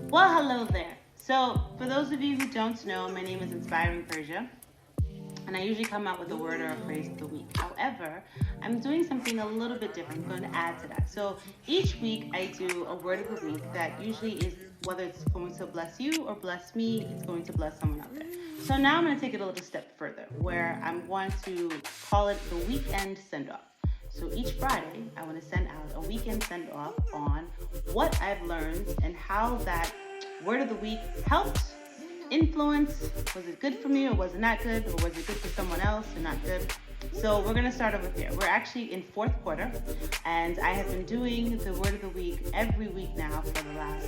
Well, hello there. So, for those of you who don't know, my name is Inspiring Persia, and I usually come out with a word or a phrase of the week. However, I'm doing something a little bit different. I'm going to add to that. So, each week I do a word of the week that usually is whether it's going to bless you or bless me, it's going to bless someone out there. So, now I'm going to take it a little step further where I'm going to call it the weekend send off. So each Friday, I want to send out a weekend send off on what I've learned and how that word of the week helped influence. Was it good for me or was it not good? Or was it good for someone else or not good? So we're going to start over here. We're actually in fourth quarter, and I have been doing the word of the week every week now for the last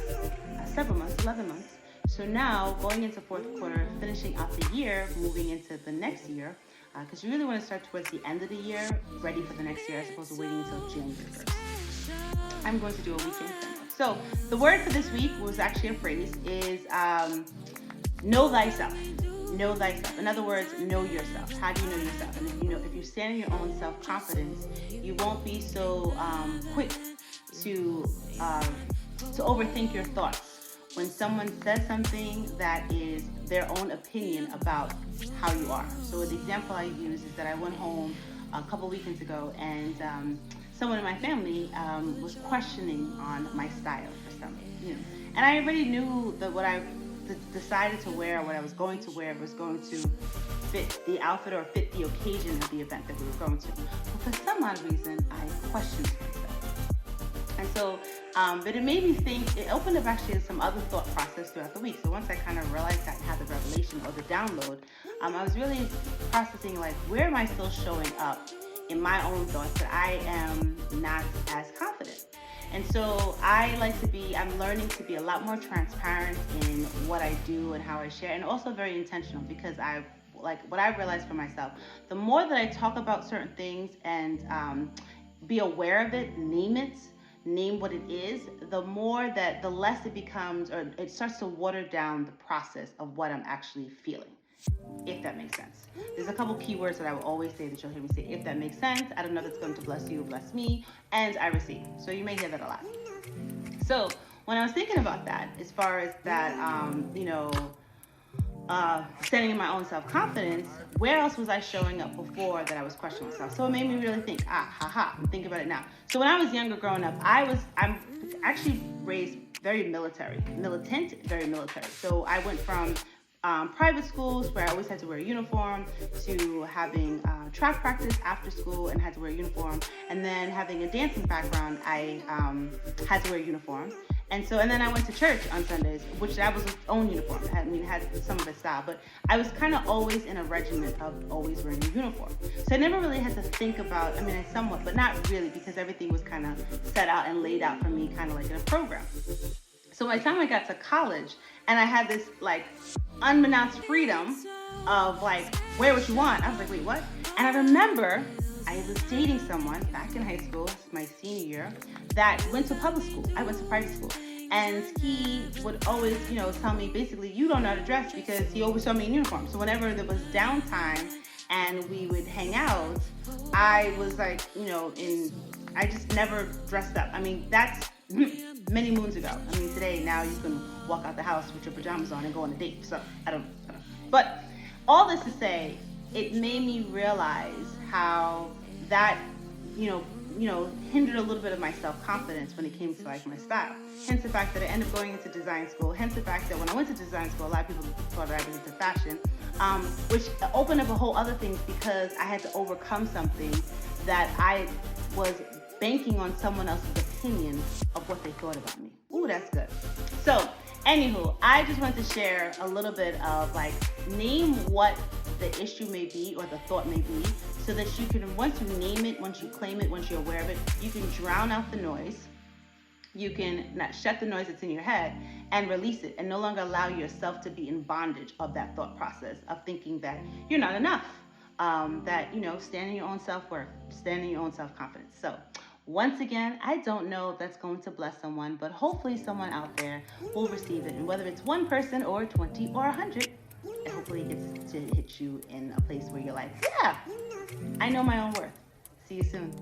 several months, 11 months. So now, going into fourth quarter, finishing out the year, moving into the next year, because you really want to start towards the end of the year, ready for the next year, as opposed to waiting until January 1st. I'm going to do a weekend send-off. So the word for this week was actually a phrase, is know thyself. Know thyself. In other words, know yourself. How do you know yourself? And if you stand in your own self-confidence, you won't be so quick to overthink your thoughts. When someone says something that is their own opinion about how you are. So the example I use is that I went home a couple weekends ago, and someone in my family was questioning on my style for some reason. And I already knew that what I decided to wear, what I was going to wear, was going to fit the outfit or fit the occasion of the event that we were going to. But for some odd reason, I questioned myself. And so, but it made me think, it opened up actually some other thought process throughout the week. So once I kind of realized I had the revelation or the download, I was really processing, like, where am I still showing up in my own thoughts that I am not as confident? And so I'm learning to be a lot more transparent in what I do and how I share, and also very intentional, because what I realized for myself, the more that I talk about certain things and be aware of it, name what it is, the less it becomes, or it starts to water down the process of what I'm actually feeling, if that makes sense. There's a couple keywords that I will always say that you'll hear me say, if that makes sense. I don't know if it's going to bless you or bless me, and I receive. So you may hear that a lot. So when I was thinking about that, as far as that, standing in my own self-confidence, where else was I showing up before that I was questioning myself? So it made me really think, I'm thinking about it now. So when I was younger growing up, I'm actually raised very militant, very military. So I went from private schools where I always had to wear a uniform, to having track practice after school and had to wear a uniform, and then having a dancing background, I had to wear a uniform. And then I went to church on Sundays, which that was its own uniform. It had some of its style, but I was kind of always in a regimen of always wearing a uniform. So I never really had to think about, I somewhat, but not really, because everything was kind of set out and laid out for me, kind of like in a program. So by the time I got to college, and I had this like unbeknownst freedom of like, wear what you want, I was like, wait, what? And I remember I was dating someone back in high school, my senior year, that went to public school. I went to private school. And he would always, tell me, basically, you don't know how to dress, because he always saw me in uniform. So whenever there was downtime and we would hang out, I was like, I just never dressed up. That's many moons ago. Today, now you can walk out the house with your pajamas on and go on a date. So I don't know. But all this to say, it made me realize how that, hindered a little bit of my self-confidence when it came to like my style. Hence the fact that I ended up going into design school. Hence the fact that when I went to design school, a lot of people thought that I was into fashion, which opened up a whole other things, because I had to overcome something that I was banking on someone else's opinion of what they thought about me. Ooh, that's good. So, anywho, I just want to share a little bit of like, name what the issue may be or the thought may be, so that you can, once you name it, once you claim it, once you're aware of it, you can drown out the noise. You can not shut the noise that's in your head and release it, and no longer allow yourself to be in bondage of that thought process of thinking that you're not enough. Stand in your own self-worth, stand in your own self-confidence. So once again, I don't know if that's going to bless someone, but hopefully someone out there will receive it. And whether it's one person or 20 or 100, it hopefully gets to hit you in a place where you're like, yeah, I know my own worth. See you soon.